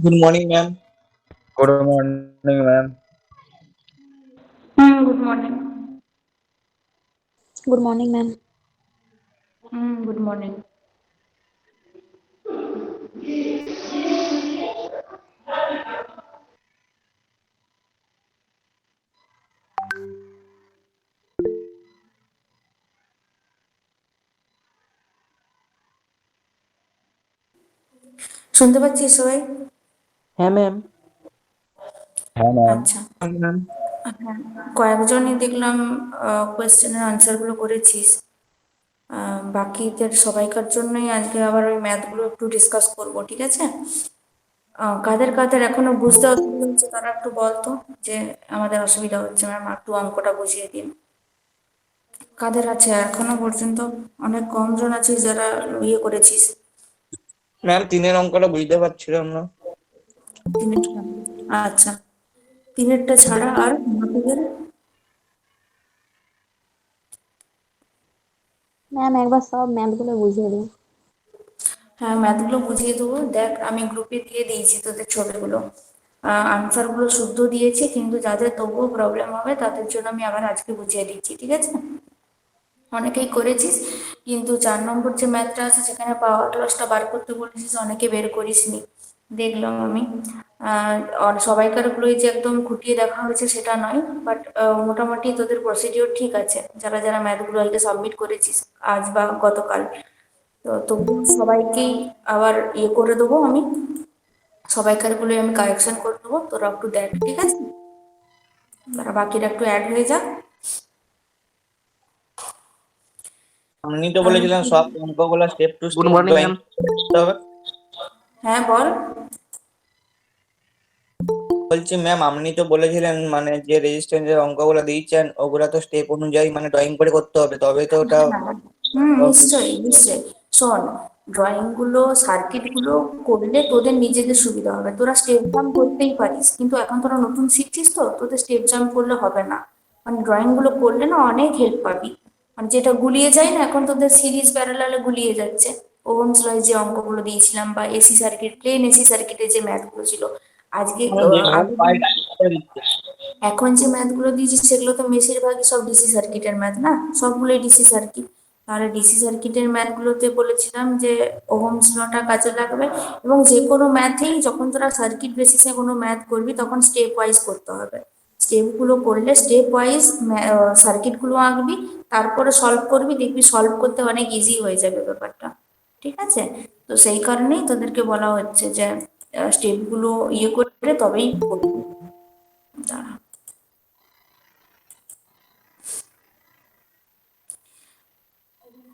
Good morning, ma'am. Good morning, ma'am. Good morning. Good morning, ma'am. Good morning. শুনতে পাচ্ছিস সবাই? হ্যাঁ ma'am. হ্যাঁ ম্যাম। আচ্ছা। Ma'am. হ্যাঁ, কয়েকজনই দেখলাম কোয়েশ্চেনের আনসারগুলো করেছিস। বাকিদের সবাইকার জন্যই আজকে আবার ওই ম্যাথগুলো একটু ডিসকাস করব, ঠিক আছে? কাদের কাদের এখনো বুঝতে অসুবিধা হচ্ছে তারা একটু বলতো যে আমাদের অসুবিধা হচ্ছে, ম্যাম একটু অঙ্কটা বুঝিয়ে দিন। কাদের আছে এখনো পর্যন্ত? অনেক কম জন আছিস যারা করেছিস। ম্যাম, তিনের অঙ্কটা বুঝতে পারছিলাম না। তিনেরটা? আচ্ছা, তিনেরটা ছাড়া আর বাকিদের? ম্যাম একবার সব ম্যাথগুলো বুঝিয়ে দিন। হ্যাঁ, ম্যাথগুলো বুঝিয়ে দেবো। দেখ, আমি গ্রুপে দিয়ে দিয়েছি তোদের ছবিগুলো। আনসারগুলো শুদ্ধ দিয়েছি, কিন্তু যাদের তবুও প্রবলেম হবে তাদের জন্য আমি আবার আজকে বুঝিয়ে দিচ্ছি, ঠিক আছে? অনেকেই করেছিস, কিন্তু 4 নম্বর যে ম্যাথটা আছে সেখানে পাওয়ার লসটা বার করতে বলেছিস, অনেকে বের করিসনি, দেখলাম আমি। সবাইকারগুলোই যে একদম খুঁটিয়ে দেখা হয়েছে সেটা নয়, বাট মোটামুটি তোদের প্রসিডিওর ঠিক আছে, যারা যারা ম্যাথগুলো আজকে সাবমিট করেছিস আজ বা গতকাল। তো তবু সবাইকেই আবার করে দেবো আমি, সবাইকারগুলোই আমি কারেকশন করে দেবো, তোরা একটু দেখ, ঠিক আছে? তারা বাকিরা একটু অ্যাড হয়ে যাক। আপনি তো আমি বলেছিলেন সব অঙ্কগুলো step to good step morning drawing ma'am. করতে হবে। হ্যাঁ, বল। বলছি ম্যাম, আপনি তো বলেছিলেন মানে যে রেজিস্ট্যান্সের অঙ্কগুলো দিয়েছেন ওগুলা তো স্টেপ অনুযায়ী মানে ড্রয়িং করে করতে হবে, তবে তো ওটা হ্যাঁ, নিশ্চয়ই নিশ্চয়ই। শোন, ড্রয়িং গুলো সার্কিট গুলো করলে তোদের নিজেদের সুবিধা হবে, তোরা স্টেপ জাম্প করতেই পারিস, কিন্তু এখন তোরা নতুন শিখছিস তো তোদের স্টেপ জাম্প করলে হবে না। মানে ড্রয়িং গুলো করলে না অনেক হেল্প পাবি। মানে যেটা গুলিয়ে যায় না, এখন তোদের সিরিজ প্যারালালে গুলিয়ে যাচ্ছে। ওহমস লয় যে অঙ্কগুলো দিয়েছিলাম, বা এসি সার্কিট, প্লেন এসি সার্কিটের যে ম্যাথগুলো ছিল আজকে মানে যেভাবে আগের পাই দিন। করে দিচ্ছে। এখন যে ম্যাথগুলো দিয়েছি সেগুলো তো বেশিরভাগই সব ডিসি সার্কিটের ম্যাথ না, সবগুলোই ডিসি সার্কিট। তাহলে ডিসি সার্কিটের ম্যাথগুলোতে বলেছিলাম যে ওহমস লটা কাজে লাগবে, এবং যে কোনো ম্যাথেই যখন তোরা সার্কিট বেসিসে কোনো ম্যাথ করবি তখন স্টেপ ওয়াইজ করতে হবে। স্টেপগুলো করলে স্টেপ ওয়াইজ সার্কিটগুলো আঁকবি, তারপরে সলভ করবি, দেখবি সলভ করতে অনেক ইজি হয়ে যাবে ব্যাপারটা, ঠিক আছে? তো সেই কারণেই তোদেরকে বলা হচ্ছে যে স্টেপগুলো করে তবেই করবি। দাঁড়া।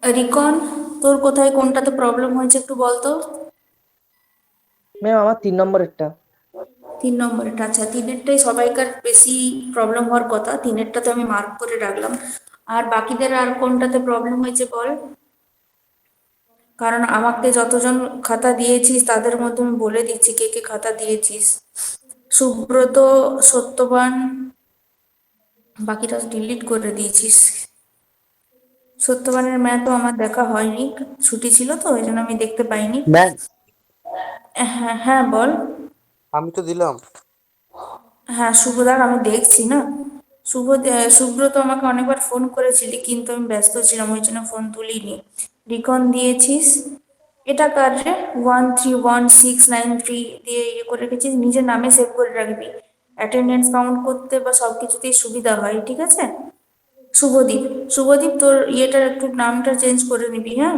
রিকন, তোর কোথায় কোনটাতে প্রবলেম হয়েছে একটু বলতো। ম্যাম আমার 3 নম্বরেরটা। 3 নম্বরটা? আচ্ছা, তিনেরটাই সবাইকার বেশি প্রবলেম হওয়ার কথা, তিনেরটাতে আমি মার্ক করে রাখলাম। আর বাকিদের আর কোনটাতে প্রবলেম হয়েছে বল, কারণ আমাকে যতজন খাতা দিয়েছিস তাদের মধ্যে আমি বলে দিচ্ছি কে কে খাতা দিয়েছিস। সুব্রত, সত্যবান, বাকিটা ডিলিট করে দিয়েছিস। সত্যবানের ম্যাথও আমার দেখা হয়নি, ছুটি ছিল তো ওই জন্য আমি দেখতে পাইনি। ম্যাম, হ্যাঁ হ্যাঁ, বল। আমি তো দিলাম। হ্যাঁ, শুভদার আমি দেখছি না। সুব্রত আমাকে অনেকবার ফোন করেছিলি, কিন্তু আমি ব্যস্ত ছিলাম ওই জন্য ফোন তুলিনি। রিকন দিয়েছিস। এটা কার রে? 131693 দিয়ে করে রেখেছিস, নিজের নামে সেভ করে রাখবি, অ্যাটেন্ডেন্স কাউন্ট করতে বা সব কিছুতেই সুবিধা হয়, ঠিক আছে? শুভদীপ, শুভদীপ তোর ইয়েটার একটু নামটা চেঞ্জ করে নিবি, হ্যাঁ?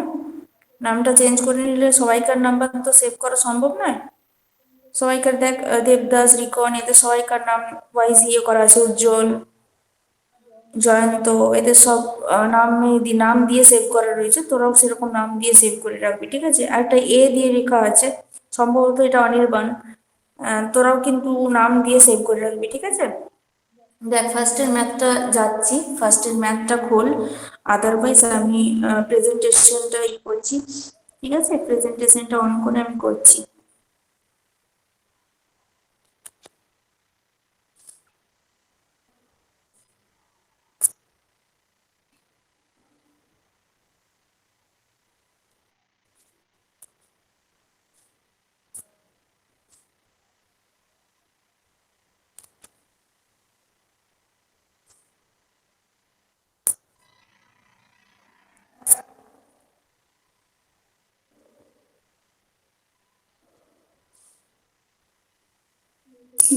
নামটা চেঞ্জ করে নিলে সবাইকার নাম্বার তো সেভ করা সম্ভব নয়। সবাইকার দেখ, দেবদাস, রিকন, এদের সবাইকার নাম ওয়াইজ করা আছে, উজ্জ্বল, জয়ন্ত, এদের সব নাম দিয়ে সেভ করা রয়েছে, তোরাও সেরকম নাম দিয়ে সেভ করে রাখবি, ঠিক আছে? আর একটা এ দিয়ে লেখা আছে, সম্ভবত এটা অনির্বাণ। তোরাও কিন্তু নাম দিয়ে সেভ করে রাখবি, ঠিক আছে? দেখ, ফার্স্টের ম্যাথটা যাচ্ছি, ফার্স্টের ম্যাথটা খোল, আদারওয়াইজ আমি প্রেজেন্টেশনটা করছি, ঠিক আছে? প্রেজেন্টেশনটা অন করে আমি করছি।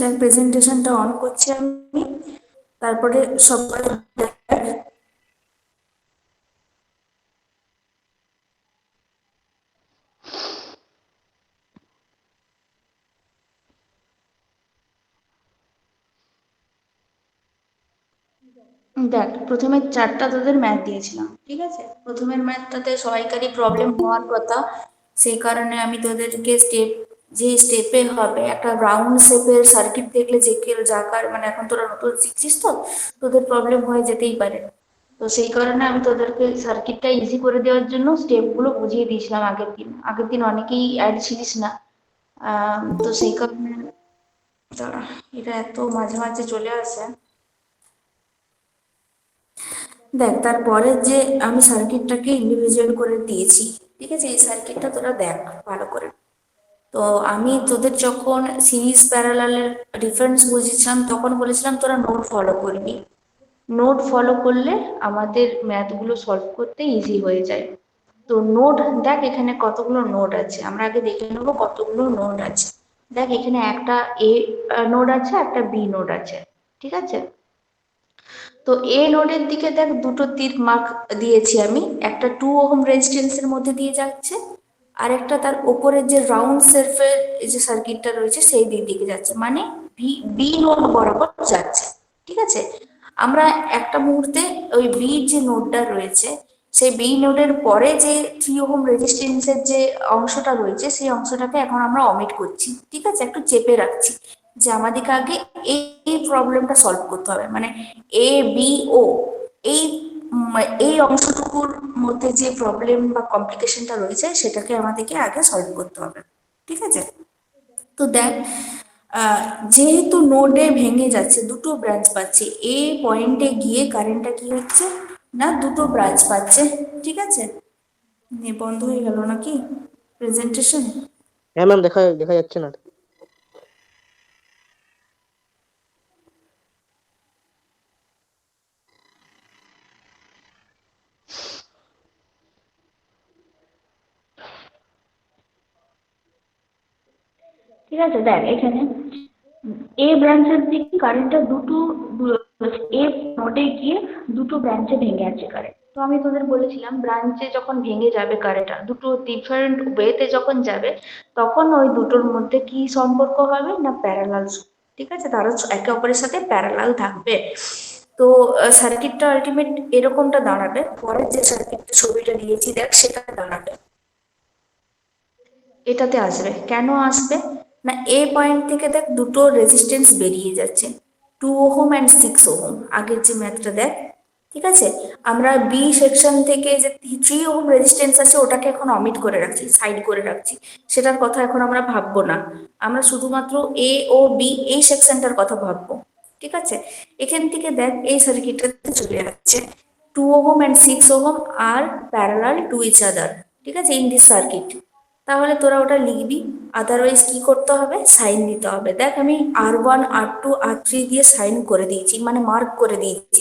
দেখ প্রেজেন্টেশনটা অন করছি আমি, তারপরে সবাই দেখ। দেখ প্রথমে 4টা তোদের ম্যাথ দিয়েছিলাম, ঠিক আছে? প্রথমের ম্যাথটাতে সবাইকারই প্রবলেম হওয়ার কথা, সেই কারণে আমি তোদেরকে যে স্টেপে হবে একটা রাউন্ড শেপের সার্কিট দেখলে যে কেউ যাকার মানে এখন তোরা নতুন শিখছিস তো তোদের প্রবলেম হয়ে যেতেই পারে। তো সেই কারণে আমি তোদেরকে সার্কিটটা ইজি করে দেওয়ার জন্য স্টেপগুলো বুঝিয়ে দিয়েছিলাম আগের দিন অনেকেই অ্যাড ছিলিস না। তো সেই কারণে দাঁড়া, এটা এত মাঝে মাঝে চলে আসে। দেখ তারপরে যে আমি সার্কিটটাকে ইন্ডিভিজুয়াল করে দিয়েছি, ঠিক আছে? এই সার্কিটটা তোরা দেখ ভালো করে। তো আমি তোদের যখন সিরিজ প্যারালালের ডিফারেন্স বুঝেছিলাম তখন বলেছিলাম তোরা নোট ফলো করবি। নোট ফলো করলে আমাদের ম্যাথগুলো সলভ করতে ইজি হয়ে যায়। তো নোট দেখ এখানে কতগুলো নোট আছে, আমরা আগে দেখে নেবো কতগুলো নোট আছে। দেখ এখানে একটা এ নোড আছে, একটা বি নোড আছে, ঠিক আছে? তো এ নোডের দিকে দেখ দুটো তীর মার্ক দিয়েছি আমি, একটা 2 ওহম রেজিস্ট্যান্সের মধ্যে দিয়ে যাচ্ছে, আর একটা তার ওপরের যে রাউন্ড শেপের যে সার্কিটটা রয়েছে সেই দিকে যাচ্ছে, মানে বি নোড বরাবর যাচ্ছে, ঠিক আছে? আমরা একটা মুহূর্তে ওই বি যে নোডটা রয়েছে সেই বি নোডের পরে যে 3 ওহম রেজিস্ট্যান্সের যে অংশটা রয়েছে সেই অংশটাকে এখন আমরা অমিট করছি, ঠিক আছে? একটু চেপে রাখছি যে আমাদেরকে আগে এই প্রবলেমটা সলভ করতে হবে, মানে এ বি ও এই এই অংশটুকুর মধ্যে যে প্রবলেম বা কমপ্লিকেশনটা রয়েছে সেটাকে আমাদেরকে আগে সলভ করতে হবে, ঠিক আছে? তো দেখ যেহেতু নোডে ভেঙে যাচ্ছে দুটো ব্রাঞ্চ পাচ্ছে, এ পয়েন্টে গিয়ে কারেন্টটা কি হচ্ছে না দুটো ব্রাঞ্চ পাচ্ছে, ঠিক আছে? বন্ধ হয়ে গেল নাকি প্রেজেন্টেশন? হ্যাঁ ম্যাম, দেখা দেখা যাচ্ছে না। ঠিক আছে, দেখ এখানে এ ব্রাঞ্চের দিকে কারেন্টটা এ নোডে গিয়ে দুটো ব্রাঞ্চে ভেঙে আছে কারেন্ট। তো আমি তোদের বলেছিলাম ব্রাঞ্চে যখন ভেঙে যাবে কারেন্টটা দুটো ডিফারেন্ট ওয়েতে যখন যাবে তখন ওই দুটোর মধ্যে কি সম্পর্ক হবে না প্যারালাল, ঠিক আছে? তারা একে অপরের সাথে প্যারালাল থাকবে। তো সার্কিটটা আলটিমেট এরকমটা দাঁড়াবে, পরের যে সার্কিট ছবিটা দিয়েছি দেখ সেটা দাঁড়াবে এটাতে আসবে। কেন আসবে না এ পয়েন্ট থেকে দেখ দুটো রেজিস্ট্যান্স বেরিয়ে যাচ্ছে, 2 ওহম অ্যান্ড 6 ওহম, আগের যে ম্যাথটা দেখ, ঠিক আছে? আমরা বি সেকশন থেকে যে 3 ওহম রেজিস্ট্যান্স আছে ওটাকে এখন অমিট করে রাখছি, সাইড করে রাখছি, সেটার কথা এখন আমরা ভাববো না, আমরা শুধুমাত্র এ ও বি এই সেকশনটার কথা ভাববো, ঠিক আছে? এখান থেকে দেখ এই সার্কিটটাতে চলে যাচ্ছে 2 ওহম অ্যান্ড 6 ওহম আর প্যারালাল টু ইচ আদার, ঠিক আছে, ইন দিস সার্কিট। তাহলে তোরা ওটা লিখবি, আদারওয়াইজ কি করতে হবে সাইন দিতে হবে। দেখ আমি R1 R2 R3 দিয়ে সাইন করে দিয়েছি, মানে মার্ক করে দিয়েছি,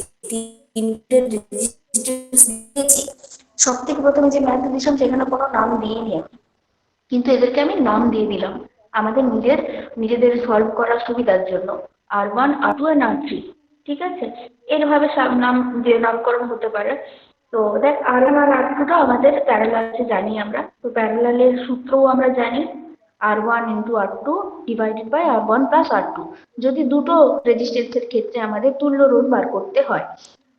তিনটে রেজিস্ট্যান্স দিয়েছি। সব থেকে প্রথমে যে ম্যাথ দিয়েছিলাম সেখানে কোনো নাম দিইনি আমি, কিন্তু এদেরকে আমি নাম দিয়ে দিলাম আমাদের নিজেদের সলভ করার সুবিধার জন্য, R1 R2 and R3, ঠিক আছে? এইভাবে সব নাম যে নামকরণ হতে পারে। তো দেখ R1 আর R2টা আমাদের প্যারালাল আছে জানি আমরা, তো প্যারালালের সূত্রও আমরা জানি, R1 into R2 divided by R1 plus R2, যদি দুটো রেজিস্ট্যান্সের ক্ষেত্রে আমাদের তুল্য রোধ বার করতে হয়।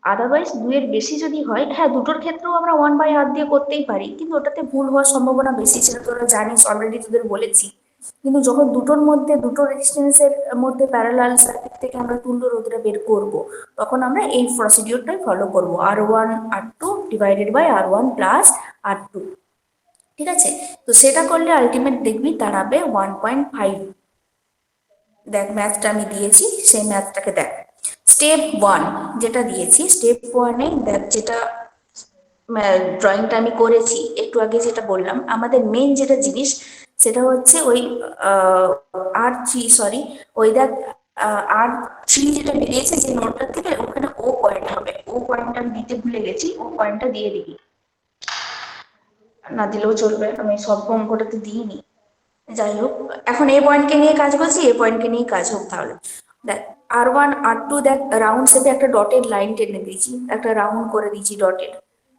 আদারওয়াইজ দুইয়ের বেশি যদি হয়, হ্যাঁ দুটোর ক্ষেত্রেও আমরা 1/R দিয়ে করতেই পারি, কিন্তু ওটাতে ভুল হওয়ার সম্ভাবনা বেশি, সেটা তোরা জানিস, অলরেডি তোদের বলেছি। কিন্তু যখন দুটোর মধ্যে দুটো রেজিস্ট্যান্সের মধ্যে প্যারালাল সার্কিট থেকে আমরা তুল্য রোধটা বের করব তখন আমরা এই প্রসিডিওরটাই ফলো করব, R1 R2 divided by R1 plus R2, ঠিক আছে? তো সেটা করলে আলটিমেট দেখবি দাঁড়াবে 1.5। দেখ ম্যাথটা আমি দিয়েছি সেই ম্যাথটাকে দেখ, স্টেপ 1 যেটা দিয়েছি, স্টেপ 1-এ দেখ যেটা ড্রয়িংটা আমি করেছি একটু আগে যেটা বললাম, আমাদের মেন যেটা জিনিস সেটা হচ্ছে ওই ওই দেখ R3 যেটা বেরিয়েছে যে নোটটা থেকে ওখানে ও পয়েন্ট হবে, ও পয়েন্টটা আমি দিতে ভুলে গেছি, ও পয়েন্টটা দিয়ে দিবি, না দিলেও চলবে, আমি সব অঙ্কটাতে দিইনি, যাই হোক, এখন এই পয়েন্টকে নিয়ে কাজ করছি, এই পয়েন্টকে নিয়ে কাজ হোক তাহলে। দেখ R1 R2, দেখ রাউন্ড শেপে একটা ডটেড লাইন টেনে দিয়েছি, একটা রাউন্ড করে দিয়েছি ডটেড।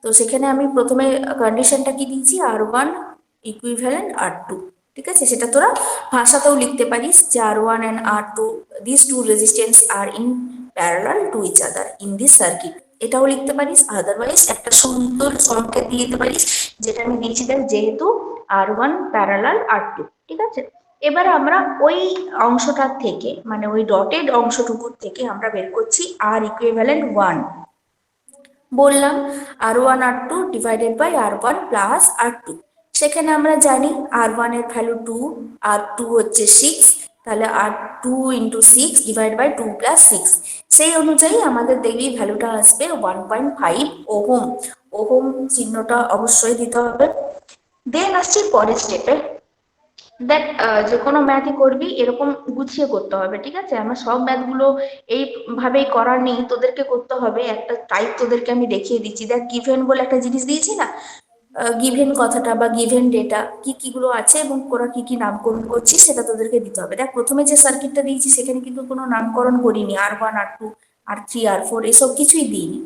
তো সেখানে আমি প্রথমে কন্ডিশনটা কি দিয়েছি, R1 ইকুইভ্যালেন্ট R2। ঠিক আছে, সেটা তোরা ভাষাতেও লিখতে পারিস যে R1 and R2, these two resistance are in parallel to each other in this circuit, এটাও লিখতে পারিস। আদারওয়াইজ একটা সুন্দর সংকেত দিয়ে দিতে পারিস, যেটা আমি দিয়েছি দেখ, যেহেতু R1 প্যারালাল R2। ঠিক আছে, এবার আমরা ওই অংশটার থেকে, মানে ওই ডটেড অংশটুকুর থেকে আমরা বের করছি R ইকুইভ্যালেন্ট 1। বললাম R1 R2 divided by R1 plus R2। সেখানে আমরা জানি R1 এর ভ্যালু 2, R2 হচ্ছে 6, তাহলে R2 into 6 divide by 2 plus 6। সেই অনুযায়ী আমাদের দেখবি ভ্যালুটা আসবে 1.5 ওহম। ওহম চিহ্নটা অবশ্যই দিতে হবে। দেন আসছি পরের স্টেপে। দেখ যে কোনো ম্যাথই করবি এরকম গুছিয়ে করতে হবে। ঠিক আছে, আমার সব ম্যাথগুলো এইভাবেই করার নেই, তোদেরকে করতে হবে। একটা টাইপ তোদেরকে আমি দেখিয়ে দিচ্ছি। দেখ গিভেন বলে একটা জিনিস দিয়েছি না, গিভেন কথাটা বা গিভেন ডেটা কি কিগুলো আছে এবং ওরা কি কি নামকরণ করছি সেটা তোদেরকে দিতে হবে। দেখ প্রথমে যে সার্কিটটা দিয়েছি সেখানে কিন্তু কোনো নামকরণ করিনি, R1 R2 R3 R4 এসব কিছুই দিইনি।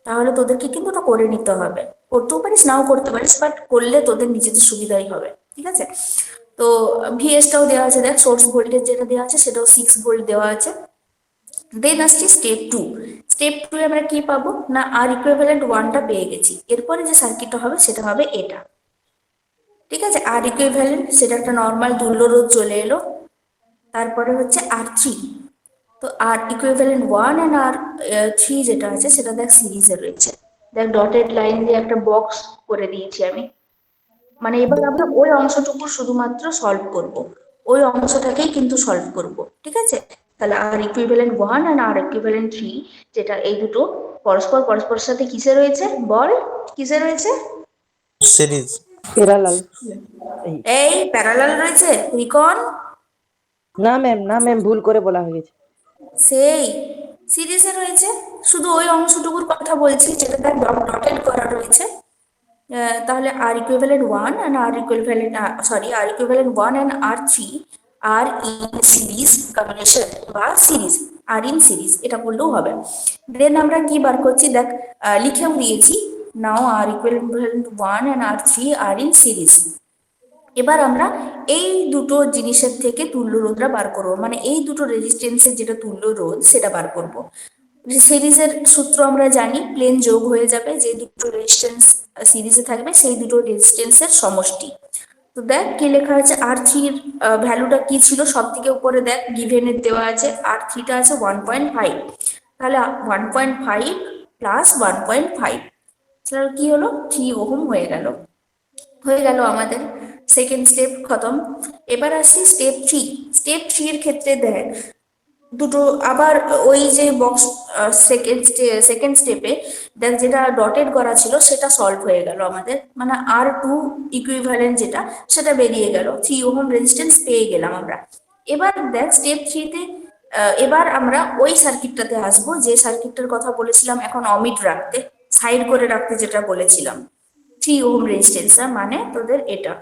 তাহলে তোদেরকে কিন্তু ওটা করে নিতে হবে। করতেও পারিস নাও করতে পারিস, বাট করলে তোদের নিজেদের সুবিধাই হবে। ঠিক আছে, তো ভিএসটাও দেওয়া আছে, দেখ সোর্স ভোল্টেজ যেটা দেওয়া আছে সেটাও 6 ভোল্ট দেওয়া আছে। দেন আসছি স্টেপ 2। স্টেপ 2 এ আমরা কি পাবো না, R ইকুইভ্যালেন্ট 1টা পেয়ে গেছি। এরপরে যে সার্কিটটা হবে সেটা হবে এটা। ঠিক আছে, R ইকুইভ্যালেন্ট সেটা একটা নর্মাল তুল্য রোধ চলে এলো। তারপরে হচ্ছে R3। তো R ইকুইভ্যালেন্ট 1 অ্যান্ড R3 যেটা আছে সেটা দেখ সিরিজে রয়েছে। দেখ ডটেড লাইন দিয়ে একটা বক্স করে দিয়েছি আমি। মানে এবার আমরা ওই অংশটুকু শুধুমাত্র সলভ করব, ওই অংশটাকেই কিন্তু সলভ করব। ঠিক আছে, তাহলে R equivalent 1 and R equivalent 3, যেটা এই দুটো পরস্পরের সাথে কিসে রয়েছে বল, কিসে রয়েছে? সিরিজ। প্যারালাল। এই প্যারালাল রয়েছে রিকন। না ম্যাম ভুল করে বলা হয়ে গেছে। সেই সিরিজে রয়েছে, শুধু ওই অংশটুকুর কথা বলছি যেটা তার ডটেড করা রয়েছে। তাহলে R equivalent 1 and R equivalent R equivalent 1 and R3 are in series combination বা সিরিজ, আর ইন সিরিজ এটা বললেও হবে। দেন আমরা কি বার করছি, দেখ লিখেও দিয়েছি, now R equivalent 1 and R3 are in series. এবার আমরা এই দুটো জিনিসের থেকে তুল্য রোধটা বার করবো, মানে এই দুটো রেজিস্ট্যান্সের যেটা তুল্য রোধ সেটা বার করব। সিরিজের সূত্র আমরা জানি, প্লেন যোগ হয়ে যাবে, যে দুটো রেজিস্ট্যান্স সিরিজে থাকবে সেই দুটো রেজিস্ট্যান্সের সমষ্টি। তো দেখ কি লেখা আছে, R3-র ভ্যালুটা কি ছিল, সব থেকে উপরে দেখ গিভেনের দেওয়া আছে, R3টা আছে 1.5। তাহলে 1.5 প্লাস 1.5 তাহলে কি হলো, 3 ওহম হয়ে গেল। আমাদের সেকেন্ড স্টেপ খতম। এবার আসি স্টেপ 3। স্টেপ 3 এর ক্ষেত্রে দেখ দুটো আবার ওই যে বক্স সেকেন্ড স্টেপে দেখ যেটা ডটেড করা ছিল সেটা সলভ হয়ে গেল আমাদের, মানে R2 ইকুইভ্যালেন্ট যেটা সেটা বেরিয়ে গেল, 3 ওহম রেজিস্ট্যান্স পেয়ে গেলাম আমরা। এবার দেখ স্টেপ 3-তে এবার আমরা ওই সার্কিটটাতে আসবো যে সার্কিটটার কথা বলেছিলাম এখন অমিট রাখতে, সাইড করে রাখতে, যেটা বলেছিলাম 3 ওহম রেজিস্ট্যান্স, মানে তোদের এটা,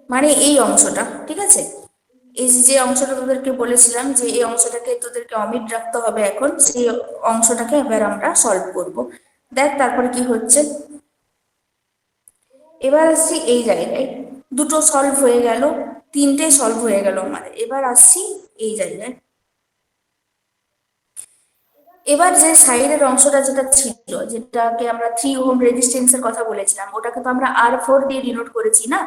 মানে এই অংশটা। ঠিক আছে, এই যে অংশটা তোদেরকে বলেছিলাম যে এই অংশটাকে তোদেরকে অমিট রাখতে হবে, এখন সেই অংশটাকে এবার আমরা সলভ করব। দেখ তারপরে কি হচ্ছে, এবার আসছি এই জায়গায়, দুটো সলভ হয়ে গেল, তিনটে সলভ হয়ে গেল আমাদের। এবার আসছি এই জায়গায়, এবার যে সাইডের অংশটা যেটা ছিল, যেটাকে আমরা 3 ওহম রেজিস্ট্যান্সের কথা বলেছিলাম, ওটাকে তো আমরা R4 দিয়ে ডিনোট করেছি না।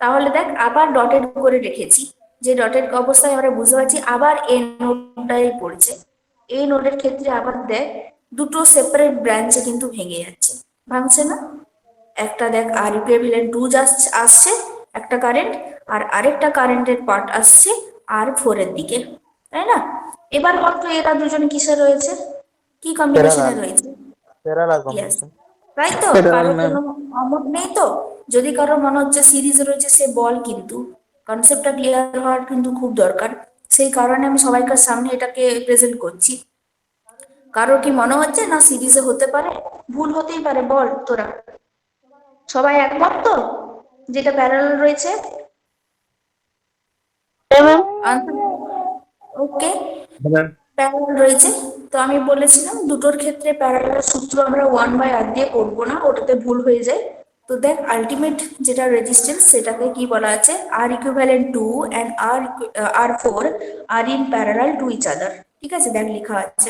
তাহলে দেখ আবার ডটেড করে রেখেছি, যে ডটেড অবস্থায় আমরা বুঝতে পারছি আবার এই নোডটাই পড়ছে। এই নোডের ক্ষেত্রে আবার দেখ দুটো সেপারেট ব্রাঞ্চে কিন্তু ভেঙে যাচ্ছে, ভাঙছে না? একটা দেখ R ইকুইভ্যালেন্ট 2 আসছে একটা কারেন্ট, আর আরেকটা কারেন্টের পার্ট আসছে R4 এর দিকে, তাই না? এবার বলতো এরা দুজন কিসে রয়েছে, কি কম্বিনেশনে রয়েছে? Parallel Yes, combination. তাই তো, কারোর কোনো অমত নেই তো। যদি কারো মনে হচ্ছে সিরিজে রয়েছে সে বল, কিন্তু কনসেপ্টটা ক্লিয়ার হওয়ার কিন্তু খুব দরকার। সেই কারণে আমি সবাইকার সামনে এটাকে প্রেজেন্ট করছি। কারোর কি মনে হচ্ছে না সিরিজে হতে পারে? ভুল হতেই পারে, বল তোরা সবাই একমত তো? যেটা প্যারালাল রয়েছে। ওকে, হ্যাঁ ম্যাম। প্যারালাল রয়েছে। তো আমি বলেছিলাম দুটোর ক্ষেত্রে প্যারালাল সূত্র আমরা 1/r দিয়ে করবো না, ওটাতে ভুল হয়ে যায়। তো দেখ আলটিমেট যেটা রেজিস্ট্যান্স সেটাকে কি বলা আছে, R equivalent to and R four are in parallel to each other. ঠিক আছে, দেখ লেখা আছে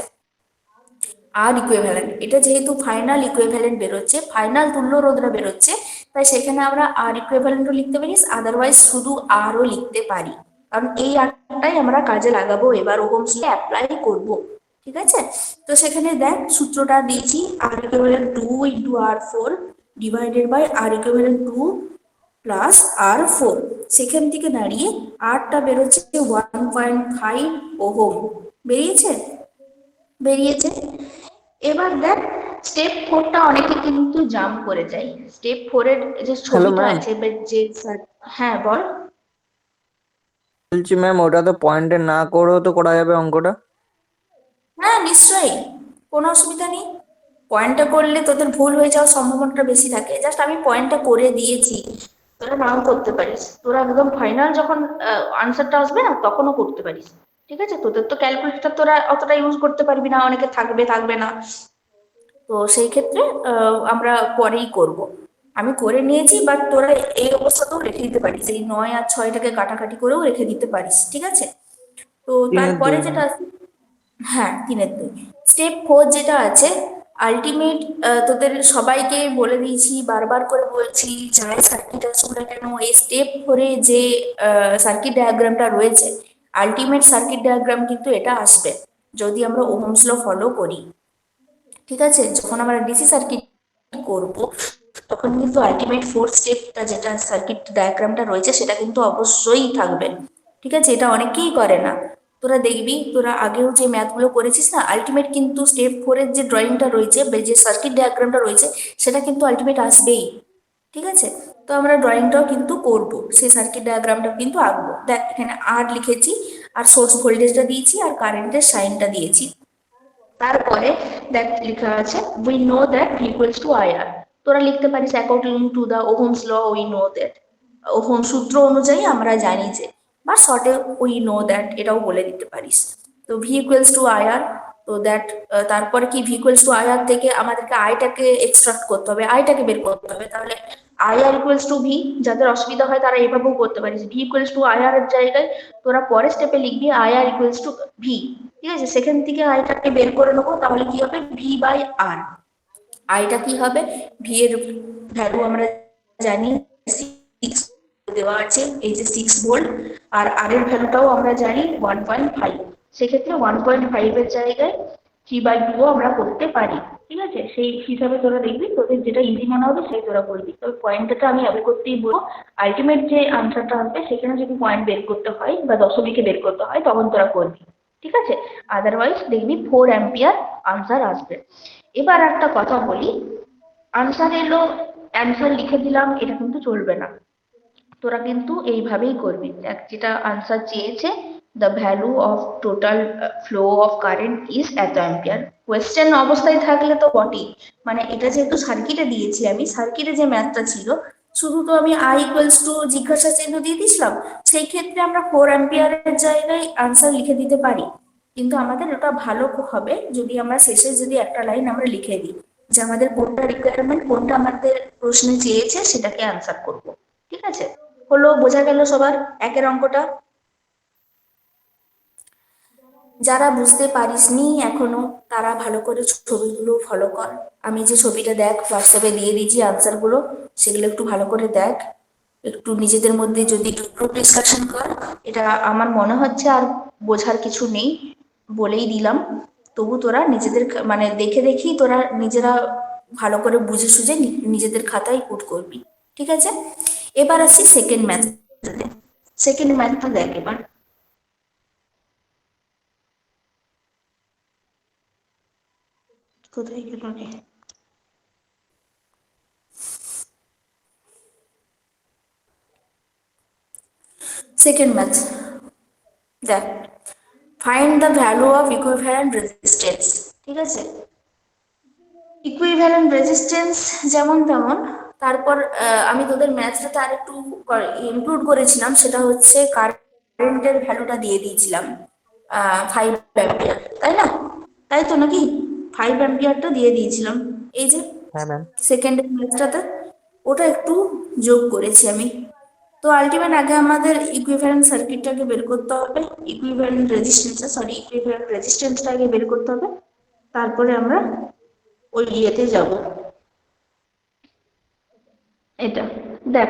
আর ইকুইভ্যালেন্ট, এটা যেহেতু ফাইনাল ইকুইভ্যালেন্ট বেরোচ্ছে, ফাইনাল তুল্য রোধটা বেরোচ্ছে, তাই সেখানে আমরা আর ইকুইভ্যালেন্টও লিখতে পারি, আদারওয়াইজ শুধু আরও লিখতে পারি, কারণ এই আরটাই আমরা কাজে লাগাবো এবার ওহমস ল অ্যাপ্লাই করব। ঠিক আছে, তো সেখানে দেখ সূত্রটা দিয়েছি, আর ইকুইভ্যালেন্ট টু ইন্টু আর4 divided by R equivalent to plus আর4। সেখান থেকে দাঁড়িয়ে আরটা বেরোচ্ছে 1.5 ওহম। বেরিয়েছে? বেরিয়েছে। এবার দেখ স্টেপ 4টা অনেকে কিন্তু জাম্প করে যায়। স্টেপ 4-এর যে ছবিটা ma'am। আছে যে হ্যাঁ বল। বলছি ম্যাম, ওটা তো পয়েন্টে না করেও তো করা যাবে অঙ্কটা। হ্যাঁ নিশ্চয়ই, কোনো অসুবিধা নেই। পয়েন্টটা করলে তোদের ভুল হয়ে যাওয়ার সম্ভাবনাটা বেশি থাকে, জাস্ট আমি পয়েন্টটা করে দিয়েছি, তোরা নাও করতে পারিস, তোরা একদম ফাইনাল যখন আনসারটা আসবে না তখনও করতে পারিস। ঠিক আছে, তোদের তো ক্যালকুলেটর তোরা অতটা ইউজ করতে পারবি না, অনেকে থাকবে থাকবে না, তো সেই ক্ষেত্রে আমরা পরেই করব। আমি করে নিয়েছি, বাট তোরা এই অবস্থাতেও রেখে দিতে পারিস, এই 9 আর 6টাকে কাটাকাটি করেও রেখে দিতে পারিস। ঠিক আছে, তো 3-এর তারপরে 2 যেটা আছে, হ্যাঁ 3-এর 2, স্টেপ 4 যেটা আছে আলটিমেট, তোদের সবাইকে বলে দিয়েছি, বারবার করে বলছি, যাই সার্কিট আসুক না কেন, এই স্টেপ 4-এ যে সার্কিট ডায়াগ্রামটা রয়েছে, আলটিমেট সার্কিট ডায়াগ্রাম কিন্তু এটা আসবে যদি আমরা ওহমস ল ফলো করি। ঠিক আছে, যখন আমরা ডিসি সার্কিট করব তখন কিন্তু আলটিমেট 4 স্টেপটা যেটা সার্কিট ডায়াগ্রামটা রয়েছে সেটা কিন্তু অবশ্যই থাকবে। ঠিক আছে, এটা অনেকেই করে না, তোরা দেখবি তোরা আগেও যে ম্যাথগুলো করেছিস না, আলটিমেট কিন্তু স্টেপ 4-এর যে ড্রয়িংটা রয়েছে বা যে সার্কিট ডায়াগ্রামটা রয়েছে সেটা কিন্তু আলটিমেট আসবেই। ঠিক আছে, তো আমরা ড্রয়িংটাও কিন্তু করব, সেই সার্কিট ডায়াগ্রামটা কিন্তু আঁকবো। দেখ এখানে আর লিখেছি, আর সোর্স ভোল্টেজটা দিয়েছি, আর কারেন্টের সাইনটা দিয়েছি। তারপরে দেখ লেখা আছে we know that V equals to IR. তোরা লিখতে পারিস according to the Ohm's law we know that, ohm সূত্র অনুযায়ী আমরা জানি যে, বা শর্টে উই নো দ্যাট এটাও বলে দিতে পারিস। তো ভি ইকুয়ালস টু আইআর, তো দ্যাট তারপরে কি ভি ইকুয়ালস টু আইআর থেকে আমাদেরকে আইটাকে এক্সট্রাক্ট করতে হবে, আইটাকে বের করতে হবে, তাহলে আইআর ইকুয়ালস টু ভি। যাদের অসুবিধা হয় তারা এভাবেও করতে পারিস, ভি ইকুয়ালস টু আইআর এর জায়গায় তোরা পরের স্টেপে লিখবি আইআর ইকুয়ালস টু ভি। ঠিক আছে, সেখান থেকে আইটাকে বের করে নেবো, তাহলে কি হবে ভি বাই আর। আইটা কি হবে, ভি এর ভ্যালু আমরা জানি 6 দেওয়া আছে, এই যে 6 ভোল্ট, আর আর এর ভ্যালুটাও আমরা জানি 1.5। সেক্ষেত্রে 1.5 এর জায়গায় 3/2 আমরা করতে পারি। ঠিক আছে, সেই হিসাবে তোরা দেখবি তোদের যেটা ইজি মনে হবে সেই তোরা করবি, তবে পয়েন্টটা আমি আগে করতেই বলবো, আলটিমেট যে আনসারটা আসবে সেখানে যদি পয়েন্ট বের করতে হয় বা দশমিকে বের করতে হয় তখন তোরা করবি। ঠিক আছে, আদারওয়াইজ দেখবি 4 অ্যাম্পিয়ার আনসার আসবে। এবার একটা কথা বলি, আনসার এলো, অ্যান্সার লিখে দিলাম, এটা কিন্তু চলবে না, তোরা কিন্তু এইভাবেই করবি। দেখ যেটা আনসার চেয়েছে, the value of total flow of current is এত অ্যাম্পিয়ার। কোয়েশ্চেন অবস্থায় থাকলে তো বটেই, মানে এটা যেহেতু সার্কিটে দিয়েছি, আমি সার্কিটে যে ম্যাথটা ছিল শুধু তো আমি আই ইকুয়ালস টু জিজ্ঞাসা চিহ্ন দিয়ে দিয়েছিলাম, সেই ক্ষেত্রে আমরা 4 অ্যাম্পিয়ারের জায়গায় আনসার লিখে দিতে পারি, কিন্তু আমাদের ওটা ভালো হবে যদি আমরা শেষে যদি একটা লাইন আমরা লিখে দিই যে আমাদের কোনটা রিকোয়ারমেন্ট, কোনটা আমাদের প্রশ্নে চেয়েছে সেটাকে আনসার করব। ঠিক আছে, হলো, বোঝা গেল সবার একের অঙ্কটা? যারা বুঝতে পারিসনি এখনো তারা ভালো করে ছবিগুলো ফলো কর, আমি যে ছবিটা দেখ হোয়াটসঅ্যাপে দিয়ে দিয়েছি আনসারগুলো, সেগুলো একটু ভালো করে দেখ, একটু নিজেদের মধ্যে যদি একটু গ্রুপ ডিসকাশন কর। এটা আমার মনে হচ্ছে আর বোঝার কিছু নেই, বলেই দিলাম, তবু তোরা নিজেদের মানে দেখে দেখি তোরা নিজেরা ভালো করে বুঝে সুঝে নিজেদের খাতায় পুট করবি। ঠিক আছে, এবার আসছি সেকেন্ড ম্যাথ। সেকেন্ড ম্যাথটা দেখ এবার, কোথায় গেল রে? সেকেন্ড ম্যাথ দেখ, find the value of equivalent resistance. ঠিক আছে, ইকুইভ্যালেন্ট রেজিস্ট্যান্স যেমন তেমন তারপর আমি তোদের ম্যাথটাতে আর একটু ইনক্লুড করেছিলাম, সেটা হচ্ছে কারেন্টের ভ্যালুটা দিয়ে দিয়েছিলাম 5 অ্যাম্পিয়ার, তাই না? তাই তো নাকি? 5 অ্যাম্পিয়ারটা দিয়ে দিয়েছিলাম এই যে হ্যাঁ ম্যাম। সেকেন্ডের ম্যাথটাতে, ওটা একটু যোগ করেছি আমি। তো আলটিমেট আগে আমাদের ইকুইভ্যালেন্ট সার্কিটটাকে বের করতে হবে, ইকুইভ্যালেন্ট রেজিস্ট্যান্সটা আগে বের করতে হবে, তারপরে আমরা ওই ইয়েতে যাব। এটা দেখ,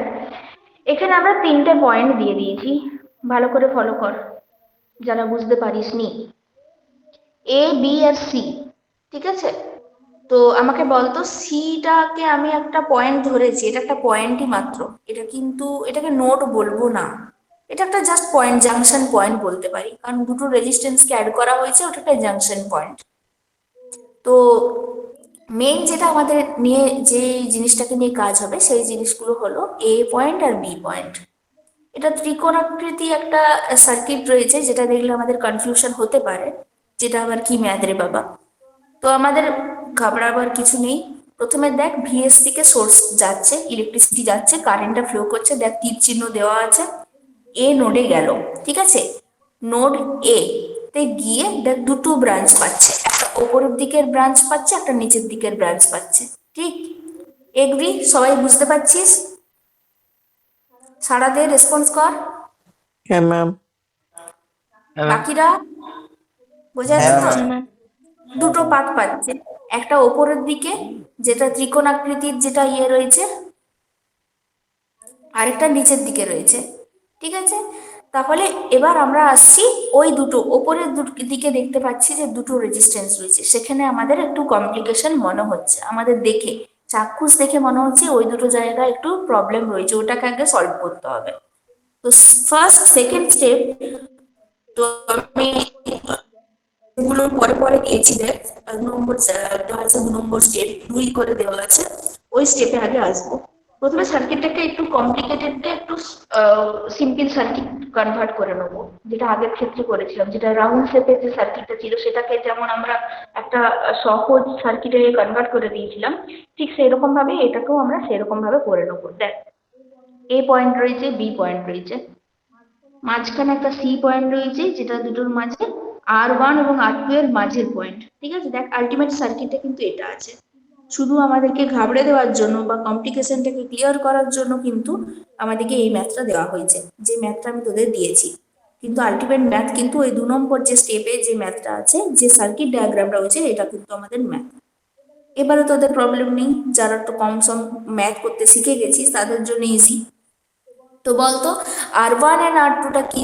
এখানে আমরা 3টে পয়েন্ট দিয়ে দিয়েছি, ভালো করে ফলো কর যারা বুঝতে পারিসনি। এ, বি আর সি, ঠিক আছে? তো আমাকে বলতো সিটাকে আমি একটা পয়েন্ট ধরেছি, এটা একটা পয়েন্টই মাত্র, এটা কিন্তু এটাকে নোড বলবো না, এটা একটা জাস্ট পয়েন্ট, জাংশন পয়েন্ট বলতে পারি, কারণ দুটো রেজিস্ট্যান্সকে অ্যাড করা হয়েছে, ওটা একটা জাংশন পয়েন্ট। তো মেইন যেটা আমাদের নিয়ে, যে জিনিসটাকে নিয়ে কাজ হবে, সেই জিনিসগুলো হলো এ পয়েন্ট আর বি পয়েন্ট। এটা ত্রিকোণাকৃতি একটা সার্কিট রয়েছে, যেটা দেখলে আমাদের কনফিউশন হতে পারে, যেটা আবার কি ম্যাথ রে বাবা। তো আমাদের ঘাবড়াবার কিছু নেই। প্রথমে দেখ, ভিএস থেকে সোর্স যাচ্ছে, ইলেকট্রিসিটি যাচ্ছে, কারেন্টটা ফ্লো করছে, দেখ তীর চিহ্ন দেওয়া আছে, এ নোডে গেল, ঠিক আছে? নোড এ তে গিয়ে দেখ দুটো ব্রাঞ্চ পাচ্ছে, একটা ওপরের দিকের ব্রাঞ্চ পাচ্ছে, একটা নিচের দিকের ব্রাঞ্চ পাচ্ছে, ঠিক? এগ্রি? সবাই বুঝতে পারছিস? সাড়া দে, রেসপন্স কর। হ্যাঁ ম্যাম। বাকিরা বোঝা হ্যাঁ যাচ্ছে তো? ম্যাম। দুটো পাত পাচ্ছে, একটা ওপরের দিকে যেটা ত্রিকোণাকৃতির যেটা ইয়ে রয়েছে, আরেকটা নিচের দিকে রয়েছে, ঠিক আছে? তাহলে এবার আমরা আসছি ওই দুটো ওপরের দিকে, দেখতে পাচ্ছি যে দুটো রেজিস্ট্যান্স রয়েছে, সেখানে আমাদের একটু কমপ্লিকেশন মনে হচ্ছে, আমাদের দেখে চাক্ষুষ দেখে মনে হচ্ছে ওই দুটো জায়গায় একটু প্রবলেম রয়েছে, ওটাকে আগে সলভ করতে হবে। তো ফার্স্ট সেকেন্ড স্টেপ, তো আমি এগুলো পরে পরে দিয়েছি, দেখ 2 নম্বর আছে, 2 নম্বর স্টেপ 2 করে দেওয়া আছে, ওই স্টেপে আগে আসবো। প্রথমে সার্কিটটাকে একটু কমপ্লিকেটেডকে একটু সিম্পল সার্কিট কনভার্ট করে নেবো, যেটা আগের ক্ষেত্রে করেছিলাম, যেটা রাউন্ড শেপের যে সার্কিটটা ছিল সেটাকে যেমন আমরা একটা সহজ সার্কিটে কনভার্ট করে দিয়েছিলাম, ঠিক সেরকম ভাবে এটাকেও আমরা সেরকম ভাবে করে নেবো। দেখ, এ পয়েন্ট রয়েছে, বি পয়েন্ট রয়েছে, মাঝখানে একটা সি পয়েন্ট রয়েছে, যেটা দুটোর মাঝে R1 এবং R2 এর মাঝের পয়েন্ট, ঠিক আছে? দেখ আলটিমেট সার্কিটটা কিন্তু এটা আছে, শুধু আমাদেরকে ঘাবড়ে দেওয়ার জন্য বা কমপ্লিকেশনটাকে ক্লিয়ার করার জন্য কিন্তু আমাদেরকে এই ম্যাথটা দেওয়া হয়েছে, যে ম্যাথটা আমি তোদের দিয়েছি। কিন্তু আলটিমেট ম্যাথ কিন্তু ওই 2 নম্বর যে স্টেপে যে ম্যাথটা আছে, যে সার্কিট ডায়াগ্রামটা রয়েছে, এটা কিন্তু আমাদের ম্যাথ। এবারে তোদের প্রবলেম নেই, যারা একটু কম সম ম্যাথ করতে শিখে গেছিস তাদের জন্য ইজি। তো বলতো R1 এন্ড R2 টা কি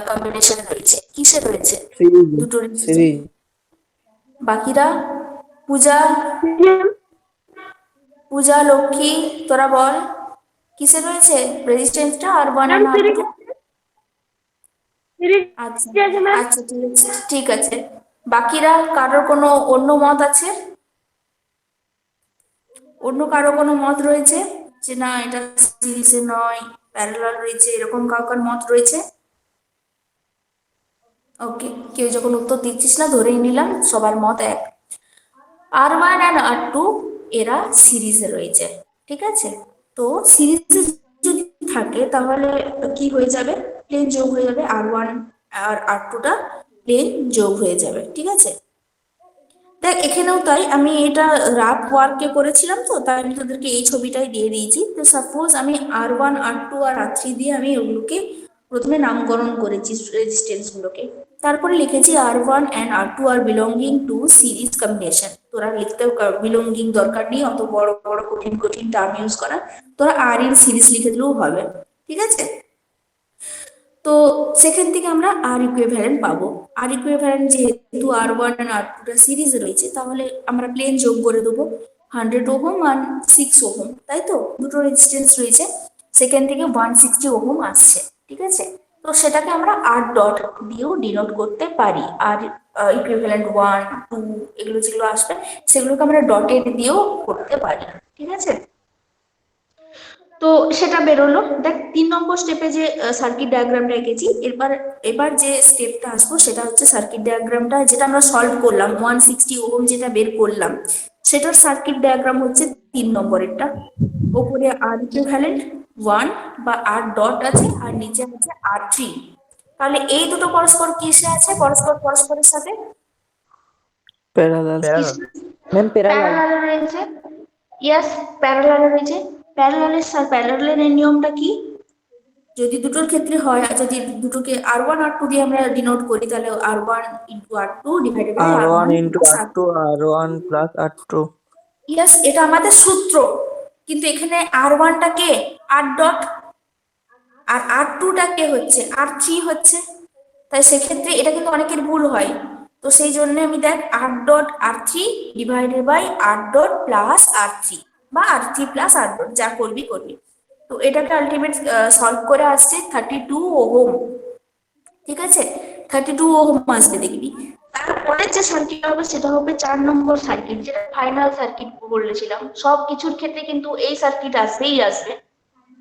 কম্বিনেশন রয়েছে, কিসে রয়েছে? দুটো সিরিজ। বাকিরা? পূজা, পূজা, লক্ষ্মী, তোরা বল কিসে রয়েছে রেজিস্ট্যান্সটা R1 এন্ড R2? আচ্ছা আচ্ছা, ঠিক আছে ঠিক আছে। বাকিরা কারোর কোনো অন্য মত আছে? অন্য কারো কোনো মত রয়েছে যে না এটা সিরিজে নয়, প্যারালাল রয়েছে, এরকম কাউকার মত রয়েছে? ওকে, কেউ যখন উত্তর দিচ্ছিস না ধরেই নিলাম সবার মত এক। R1 and R2 এরা সিরিজে রয়েছে, ঠিক আছে? তো সিরিজে যদি থাকে তাহলে কি হয়ে যাবে? প্লেন যোগ হয়ে যাবে, R1 আর R2 টা প্লেন যোগ হয়ে যাবে, ঠিক আছে? দেখ এখানেও তাই, আমি এটা রাফ ওয়ার্কে করেছিলাম, তো তাই আমি তোদেরকে এই ছবিটাই দিয়ে দিয়েছি। তো সাপোজ আমি R1 R2 আর R3 দিয়ে আমি ওগুলোকে প্রথমে নামকরণ করেছি রেজিস্ট্যান্স গুলোকে, তারপরে লিখেছি R1 and R2 are belonging to series combination. তোরা লিখতেও বিলঙ্গিং দরকার নেই, অত বড় বড় কঠিন কঠিন টার্ম ইউজ করা, তোরা আর ইন সিরিজ লিখে দিলেও হবে, ঠিক আছে? তো সেখান থেকে আমরা আর ইকুইভ্যালেন্ট পাবো। আর ইকুইভ্যালেন্ট যেহেতু R1 আর R2 টা সিরিজে রয়েছে, তাহলে আমরা প্লেন যোগ করে দেবো 100 ওহম আর 6 ওহম, তাই তো? দুটো রেজিস্ট্যান্স রয়েছে, সেখান থেকে 160 ওহম আসছে, ঠিক আছে? তো সেটাকে আমরা আর ডট দিয়েও ডিনোট করতে পারি, আর ইকুইভ্যালেন্ট 1 2 এগুলো যেগুলো আসবে সেগুলোকে আমরা ডটেড দিয়েও করতে পারি, ঠিক আছে? তো সেটা বেরোলো। দেখ 3 নম্বর স্টেপে যে সার্কিট ডায়াগ্রামটা এঁকেছি, এবার এবার যে স্টেপটা আসবো সেটা হচ্ছে সার্কিট ডায়াগ্রামটা যেটা আমরা সলভ করলাম 160 ওহম যেটা বের করলাম, সেটার সার্কিট ডায়াগ্রাম হচ্ছে 3 নম্বরেরটা। ওপরে আর ইকুইভ্যালেন্ট 1 বা আর ডট আছে, আর নিচে আছে R3। তাহলে এই দুটো পরস্পর কিসে আছে, পরস্পরের সাথে প্যারালাল। Ma'am parallel. প্যারালালে রয়েছে। ইয়েস, প্যারালালে রয়েছে। প্যারালালের নিয়মটা কি? যদি দুটোর ক্ষেত্রে হয়, আর যদি দুটোকে R1 R2 দিয়ে আমরা ডিনোট করি, তাহলে R1 into R2 divided by R1 R1 into plus R2, R1 plus R2। Yes, এটা আমাদের সূত্র। কিন্তু এখানে R1টা কে, আর ডট, আর R2টা কে হচ্ছে R3 হচ্ছে। তাই সেক্ষেত্রে এটা কিন্তু অনেকের ভুল হয়। তো সেই জন্য আমি দেখ R dot R3 divided by R dot plus R3 বা R3 প্লাস আর ডট, যা করবি করবি। তো এটাকে আলটিমেট সলভ করে আসছে 32 ওহম। ঠিক আছে, 32 ওহম আসবে দেখবি। তারপরে যে সার্কিট হবে সেটা হবে 4 নম্বর সার্কিট, যেটা ফাইনাল সার্কিট বলেছিলাম। সব কিছুর ক্ষেত্রে কিন্তু এই সার্কিট আসবেই আসবে।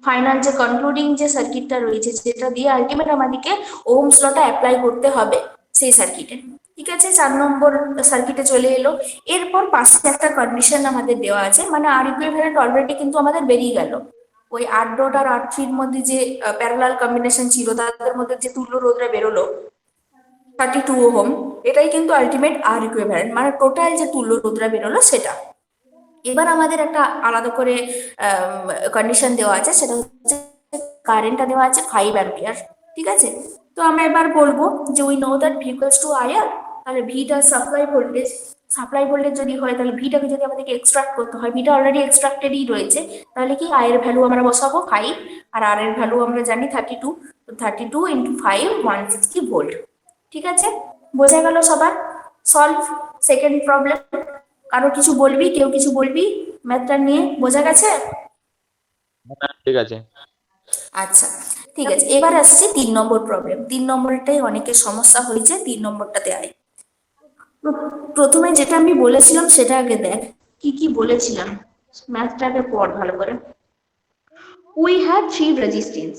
ফাইনাল যে কনক্লুডিং যে সার্কিটটা রয়েছে, যেটা দিয়ে আলটিমেট আমাদেরকে ওহমস লটা অ্যাপ্লাই করতে হবে সেই সার্কিটে। ঠিক আছে, 4 নম্বর সার্কিটে চলে এলো। এরপর পাশে একটা কন্ডিশন আমাদের দেওয়া আছে, মানে আর ইকুইভ্যালেন্ট অলরেডি কিন্তু আমাদের বেরিয়ে গেল। ওই আর ডট আর R3-র মধ্যে যে প্যারালাল কম্বিনেশন ছিল, তাদের মধ্যে যে তুল্য রোধটা বেরোলো 32 ওহম, এটাই কিন্তু আলটিমেট আর ইকুইভ্যালেন্ট, মানে টোটাল যে তুল্য রোধটা বেরোলো সেটা। এবার আমাদের একটা আলাদা করে কন্ডিশন দেওয়া আছে, সেটা হচ্ছে কারেন্টটা দেওয়া আছে 5 অ্যাম্পিয়ার। ঠিক আছে, তো আমরা এবার বলবো যে we know that V equals to IR. তাহলে ভিটা সাপ্লাই ভোল্টেজ যদি হয়, তাহলে ভিটাকে যদি আমাদেরকে এক্সট্রাক্ট করতে হয়, ভিটা অলরেডি এক্সট্রাক্টেডই রয়েছে, তাহলে কি আই এর ভ্যালু আমরা বসাবো 5, আর আর এর ভ্যালু আমরা জানি 32। তো 32 ইন্টু 5 160 ভোল্ট। ঠিক আছে, বোঝা গেল সবার? Solve second problem. কারো কিছু বলবি, কেউ কিছু বলবি ম্যাথটা নিয়ে? বোঝা গেছে? ঠিক আছে। আচ্ছা, ঠিক আছে, এবার আসছি 3 নম্বর প্রবলেম। 3 নম্বরটাই অনেকের সমস্যা হয়েছে, 3 নম্বরটাতে আয়। প্রথমে যেটা আমি বলেছিলাম সেটা আগে দেখ, কি কি বলেছিলাম। ম্যাথটাকে পড় ভালো করে। উই হ্যাভ 3 রেজিস্ট্যান্স,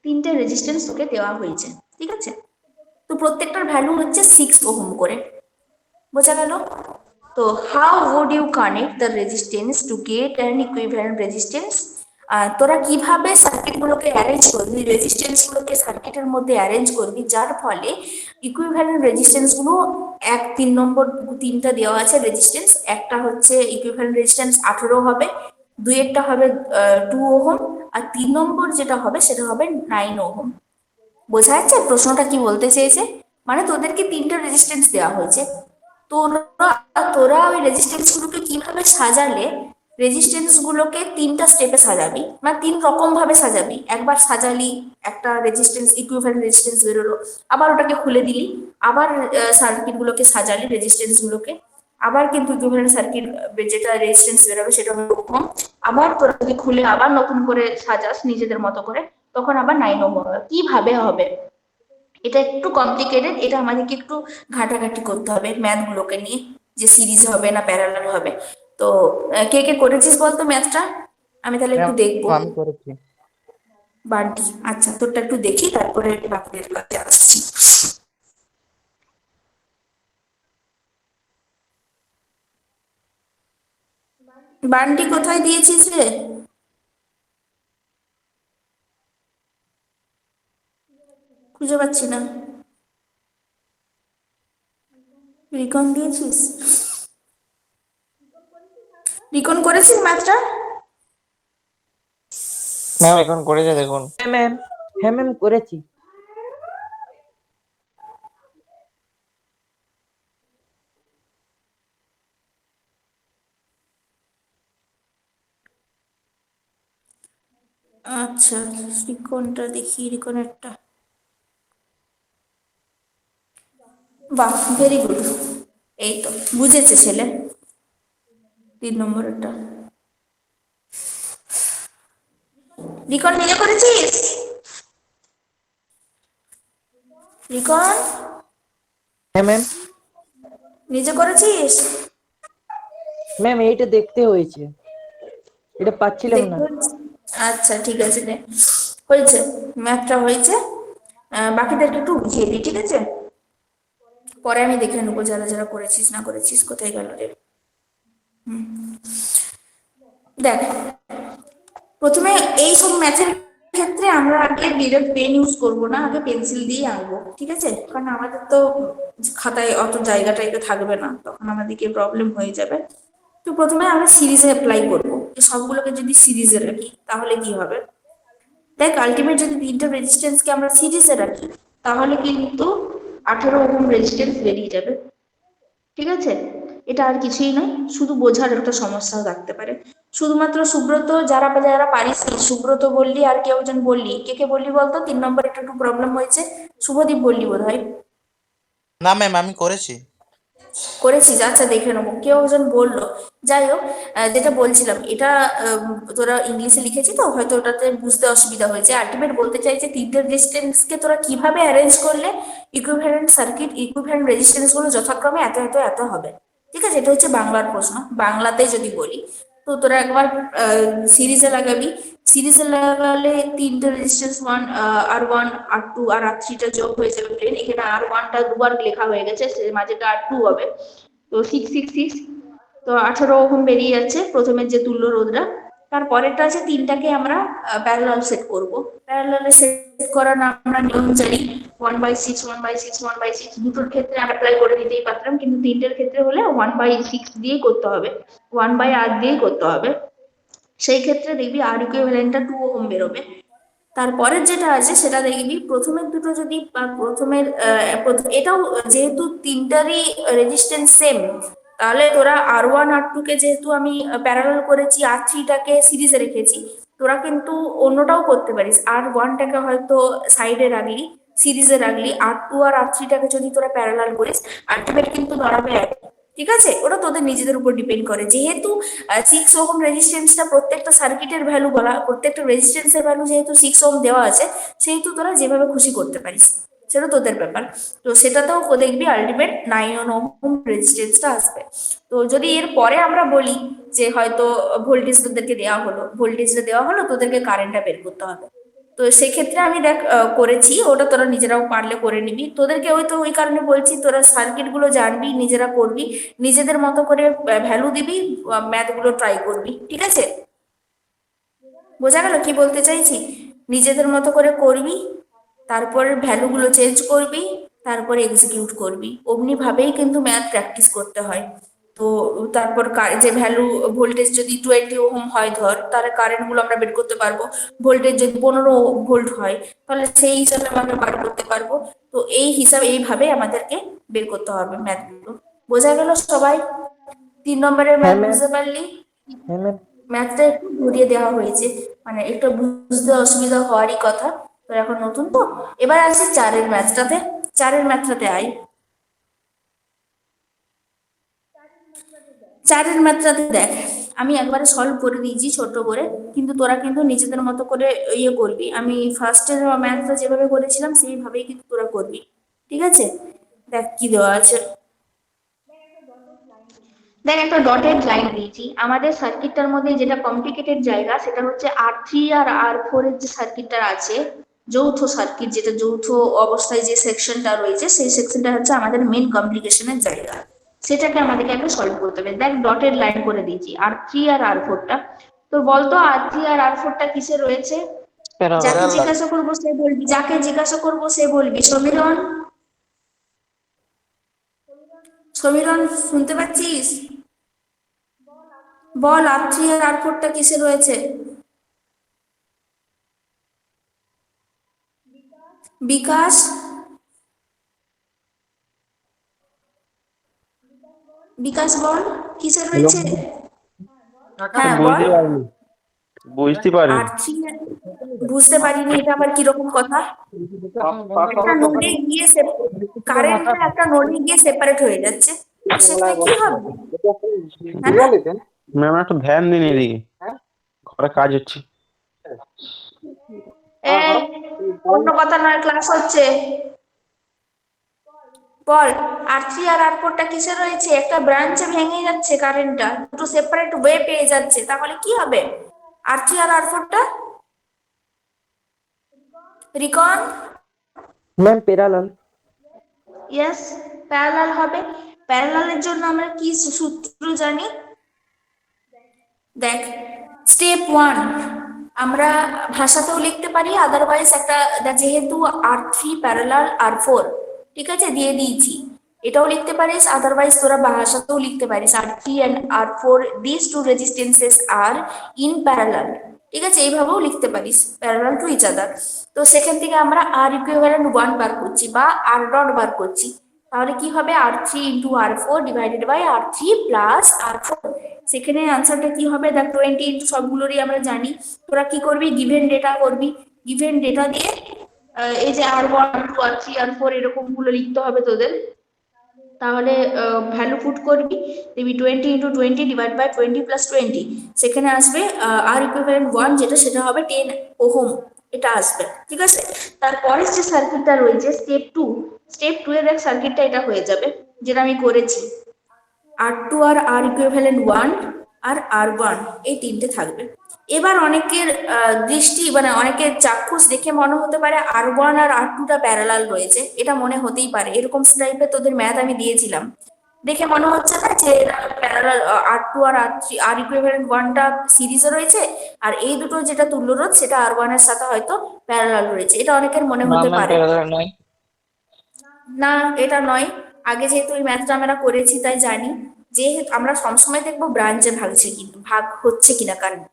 3টে রেজিস্ট্যান্স তোকে দেওয়া হয়েছে। ঠিক আছে, তো প্রত্যেকটার ভ্যালু হচ্ছে 6 ওহম করে। বোঝা গেল? তো how would you connect the resistance to get an equivalent resistance? তোরা কিভাবে সার্কিটগুলোকে অ্যারেঞ্জ করবি, রেজিস্ট্যান্সগুলোকে সার্কিটের মধ্যে অ্যারেঞ্জ করবি, যার ফলে ইকুইভ্যালেন্ট রেজিস্ট্যান্সগুলো 3 নম্বর 3টা দেওয়া আছে রেজিস্ট্যান্স। একটা হচ্ছে ইকুইভ্যালেন্ট রেজিস্ট্যান্স 18 হবে, দুইয়েরটা হবে 2 ওহম, আর 3 নম্বর যেটা হবে সেটা হবে 9 ওহম। বোঝা যাচ্ছে প্রশ্নটা কি বলতে চেয়েছে? মানে তোদেরকে 3টা রেজিস্ট্যান্স দেওয়া হয়েছে, তোরা তোরা ওই রেজিস্ট্যান্স গুলোকে কিভাবে সাজালে, রেজিস্ট্যান্স গুলোকে 3টা স্টেপে সাজাবি, মানে 3 রকম ভাবে সাজাবি। একবার সাজালি, একটা রেজিস্ট্যান্স ইকুইভ্যালেন্ট রেজিস্ট্যান্স বেরোলো, আবার ওটাকে খুলে দিলি, আবার সার্কিট গুলোকে সাজালি রেজিস্ট্যান্স গুলোকে, আবার কিন্তু ইকুইভ্যালেন্ট সার্কিট যেটা রেজিস্ট্যান্স বেরোবে সেটা হবে ওহম, আবার তোরা যদি খুলে আবার নতুন করে সাজাস নিজেদের মতো করে, তখন আবার 9 ওহম হবে। কিভাবে হবে? এটা একটু কমপ্লিকেটেড, এটা আমাদেরকে একটু ঘাটাঘাটি করতে হবে ম্যাথগুলোকে নিয়ে, যে সিরিজ হবে না প্যারালাল হবে। তো কে কে করেছিস বলতো ম্যাথটা? আমি তাহলে একটু দেখবো। আমি করেছি। বান্টি, আচ্ছা, তোরটা একটু দেখি, তারপরে বাকিদের কাছে আসছি। বান্টি কোথায় দিয়েছিস রে? খুঁজে পাচ্ছি না। রিকন দিয়েছিস? রিকন করেছিস ম্যাথটা? ম্যাম এখন করেছে দেখুন। হ্যাঁ ম্যাম, হ্যাঁ ম্যাম করেছি। আচ্ছা, রিকনটা দেখি, রিকনেরটা। বাহ, ভেরি গুড। এই তো বুঝেছে ছেলে 3 নম্বরটা। রিকন নিজে করেছিস? রিকন হ্যাঁ ম্যাম। নিজে করেছিস? ম্যাম এইটা দেখতে হয়েছে, এটা পাচ্ছিলাম না। দেখতে হচ্ছে। আচ্ছা ঠিক আছে রে, হয়েছে, ম্যাথটা হয়েছে। বাকিদেরকে একটু বুঝিয়ে দিই, ঠিক আছে? পরে আমি দেখে নেবো যারা যারা করেছিস না করেছিস কোথায় গেল রে। দেখ, প্রথমে এই সব ম্যাথের ক্ষেত্রে আমরা আগে ডিরেক্ট পেন ইউজ করব না, আগে পেন্সিল দিয়ে আঁকবো, ঠিক আছে? কারণ আমাদের তো খাতায় অত জায়গা টাইগা থাকবে না, তখন আমাদেরকে প্রবলেম হয়ে যাবে। তো প্রথমে আমরা সিরিজে অ্যাপ্লাই করবো, সবগুলোকে যদি সিরিজে রাখি তাহলে কি হবে? দেখ, আলটিমেট যদি তিনটে রেজিস্ট্যান্সকে আমরা সিরিজে রাখি তাহলে কিন্তু 18 ওহম রেজিস্ট্যান্স বেরিয়ে যাবে, ঠিক আছে? এটা আর কিছুই নয়, শুধু বোঝার একটা সমস্যাও থাকতে পারে। শুধুমাত্র সুব্রত, যারা যারা পারিস নি, সুব্রত বললি আর কেউ একজন বললি, কে কে বললি বলতো? 3 নম্বর একটু প্রবলেম হয়েছে, শুভদীপ বললি বোধ হয়। না ম্যাম, আমি করেছি। করেছিস? আচ্ছা দেখে নেবো, কেউ একজন বললো। যাই হোক, যেটা বলছিলাম, এটা তোরা ইংলিশে লিখেছি তো হয়তো ওটাতে বুঝতে অসুবিধা হয়েছে। আলটিমেট বলতে চাইছে তিনটে রেজিস্ট্যান্সকে তোরা কিভাবে অ্যারেঞ্জ করলে ইকুইভ্যালেন্ট সার্কিট, ইকুইভ্যালেন্ট রেজিস্ট্যান্স গুলো যথাক্রমে এত এত এত হবে, ঠিক আছে? এটা হচ্ছে বাংলার প্রশ্ন। বাংলাতে যদি বলি, তো তোরা একবার সিরিজে লাগাবি। সিরিজে লাগালে তিনটে রেজিস্ট্যান্স R1 R2 আর R3টা যোগ হয়ে যাবে প্লেন। এখানে R1টা দুবার লেখা হয়ে গেছে, মাঝেটা R2 হবে, তো 666, তো 18 ওহম বেরিয়ে যাচ্ছে প্রথমের যে তুল্য রোধটা। তারপরেরটা আছে তিনটাকে আমরা প্যারালাল সেট করব। প্যারালালে সেট করার আমরা নিয়ম জানি, 1/6 1/6 1/6। দুটোর ক্ষেত্রে আমরা অ্যাপ্লাই করে দিতেই পারতাম, কিন্তু তিনটের ক্ষেত্রে হলে 1/6 দিয়েই করতে হবে, 1/r দিয়েই করতে হবে। সেই ক্ষেত্রে দেখবি আর ইকুইভ্যালেন্টটা 2 ওহম বেরোবে। তারপরের যেটা আছে সেটা দেখবি, প্রথমের দুটো যদি বা প্রথমের এটাও যেহেতু তিনটারই রেজিস্ট্যান্স সেম, তাহলে তোরা R1 R2 কে যেহেতু আমি প্যারালাল করেছি, R3টাকে সিরিজে রেখেছি, তোরা কিন্তু অন্যটাও করতে পারিস। R1টাকে হয়তো সাইডে রাখলি, সিরিজে রাখলি, R2 আর R3টাকে যদি তোরা প্যারালাল করিস, আলটিমেট কিন্তু দাঁড়াবে এক, ঠিক আছে? ওটা তোদের নিজেদের উপর ডিপেন্ড করে। যেহেতু 6 ওহম রেজিস্ট্যান্সটা প্রত্যেকটা সার্কিটের ভ্যালু বলা, প্রত্যেকটা রেজিস্ট্যান্সের ভ্যালু যেহেতু 6 ওহম দেওয়া আছে, সেহেতু তোরা যেভাবে খুশি করতে পারিস, সেটা তোদের ব্যাপার। তো সেটাতেও দেখবি আলটিমেট 9 ওহম রেজিস্ট্যান্সটা আসবে। তো যদি এর পরে আমরা বলি যে হয়তো ভোল্টেজ তোদেরকে দেওয়া হলো, ভোল্টেজটা দেওয়া হলো, তোদেরকে কারেন্টটা বের করতে হবে, তো সেক্ষেত্রে আমি দেখ করেছি, ওটা তোরা নিজেরাও পারলে করে নিবি। তোদেরকে ওই কারণে বলছি, তোরা সার্কিট গুলো জানবি, নিজেরা করবি, নিজেদের মতো করে ভ্যালু দিবি, ম্যাথ গুলো ট্রাই করবি, ঠিক আছে? বোঝা গেল কি বলতে চাইছি? নিজেদের মতো করে করবি, তারপরে ভ্যালু গুলো চেঞ্জ করবি, তারপরে এক্সিকিউট করবি। অমনি ভাবেই কিন্তু ম্যাথ প্র্যাকটিস করতে হয়। তো তারপর যে ভ্যালু, ভোল্টেজ যদি 20 ওহম হয় ধর, তাহলে কারেন্ট গুলো আমরা বের করতে পারবো। ভোল্টেজ যদি 15 ভোল্ট হয়, তাহলে সেই হিসাবে আমরা বার করতে পারবো। তো এই হিসাবে এইভাবে আমাদেরকে বের করতে হবে ম্যাথ গুলো। বোঝা গেল সবাই? 3 নম্বরের ম্যাথ হ্যাঁ ম্যাম। বুঝতে পারলি? হ্যাঁ ম্যাম। ম্যাথটা একটু ঘুরিয়ে দেওয়া হয়েছে, মানে একটু বুঝতে অসুবিধা হওয়ারই কথা। তো এখন নতুন তো, এবার আসি 4-এর ম্যাথটাতে। 4-এর ম্যাথটাতে আই। 4-এর ম্যাথটাতে দেখ, আমি একবারে সলভ করে দিয়েছি ছোট করে, কিন্তু তোরা কিন্তু নিজেদের মতো করে ইয়ে করবি। আমি ফার্স্টের ম্যাথটা যেভাবে করেছিলাম সেইভাবেই কিন্তু তোরা করবি, ঠিক আছে? দেখ কি দেওয়া আছে, দেখ একটা ডটেড লাইন দিয়েছি। আমাদের সার্কিটটার মধ্যে যেটা কমপ্লিকেটেড জায়গা, সেটা হচ্ছে R3 আর R4 এর যে সার্কিটটা আছে, যৌথ সার্কিট, যেটা যৌথ অবস্থায় যে সেকশনটা রয়েছে, সেই সেকশনটা হচ্ছে আমাদের মেন কমপ্লিকেশনের জায়গা। সেটাকে আমাদেরকে একটা সলভ করতে হবে। দেখ ডটেড লাইন করে দিয়েছি R3 আর R4টা। তো বলতো R3 আর R4টা কিসে রয়েছে? যাকে জিজ্ঞাসা করবো সে বলবি, যাকে জিজ্ঞাসা করবো সে বলবি। সমীরণ, সমীরণ শুনতে পাচ্ছিস? বল R3 আর R4টা কিসে রয়েছে? বিকাশ, বিকাশ বল কিসে রয়েছে? হ্যাঁ বল। বুঝতে পারিনি। R3, বুঝতে পারিনি, এটা আবার কিরকম কথা? একটা নোডে গিয়ে কারেন্টটা একটা নোডে গিয়ে সেপারেট হয়ে যাচ্ছে, সেটা কি হবে? হ্যাঁ, ম্যাম একটু ধ্যান দিন এদিকে, ঘরে কাজ হচ্ছে। এই অন্য কথা নয়, ক্লাস হচ্ছে। বল R3 আর R4টা কিসে রয়েছে? একটা ব্রাঞ্চে ভেঙে যাচ্ছে কারেন্টটা, দুটো সেপারেট ওয়ে পেয়ে যাচ্ছে, তাহলে কি হবে R3 আর R4টা? রিকন, ম্যাম প্যারালাল। ইয়েস, প্যারালাল হবে। প্যারালালের জন্য আমরা কি সূত্র জানি? দেখ, স্টেপ 1 আমরা ভাষাতেও লিখতে পারি, আদারওয়াইজ একটা যেহেতু R3 প্যারালাল R4, ঠিক আছে, দিয়ে দিয়েছি, এটাও লিখতে পারিস, আদারওয়াইজ তোরা ভাষাতেও লিখতে পারিস R3 and R4 this two resistances are in parallel, ঠিক আছে, এইভাবেও লিখতে পারিস প্যারালাল টু ইচ আদার। তো সেখান থেকে আমরা R ইকুইভ্যালেন্ট 1 বার করছি বা R ডট বার করছি, তাহলে কি হবে R3 into R4 divided by R3 plus R4। সেখানে আনসারটা কি হবে? দেখ 20 ইন্টু সবগুলোরই আমরা জানি। তোরা কি করবি? গিভেন ডেটা করবি, গিভেন ডেটা দিয়ে এই যে R1 R2 R3 R4 এরকম গুলো লিখতে হবে তোদের। তাহলে ভ্যালু পুট করবি, দেখবি 20 ইন্টু 20 ডিভাইড বাই 20 প্লাস 20, সেখানে আসবে R ইকুইভ্যালেন্ট 1 যেটা, সেটা হবে 10 ওহম, এটা আসবে, ঠিক আছে। তারপরে যে সার্কিটটা রয়েছে স্টেপ 2, স্টেপ 2 এর দেখ সার্কিটটা এটা হয়ে যাবে যেটা আমি করেছি। R2 আর R ইকুইভ্যালেন্ট 1 আর R1 এই তিনটে থাকবে। এবার অনেকের দৃষ্টি মানে অনেকের চাক্ষুষ দেখে মনে হতে পারে R1 আর R2টা প্যারালাল রয়েছে, এটা মনে হতেই পারে, এরকম টাইপের তোদের ম্যাথ আমি দিয়েছিলাম, দেখে মনে হচ্ছে না যে প্যারালাল R2 আর R3 R ইকুইভ্যালেন্ট 1টা সিরিজে রয়েছে, আর এই দুটো যেটা তুল্যরোধ সেটা R1 এর সাথে হয়তো প্যারালাল রয়েছে, এটা অনেকের মনে না হতে ম্যাম পারে। প্যারালাল নয়। না, এটা নয়। আগে যেহেতু এই ম্যাথটা আমরা করেছি তাই জানি যে আমরা সবসময় দেখবো ব্রাঞ্চে ভাগছে কিন্তু ভাগ হচ্ছে কিনা কারেন্ট,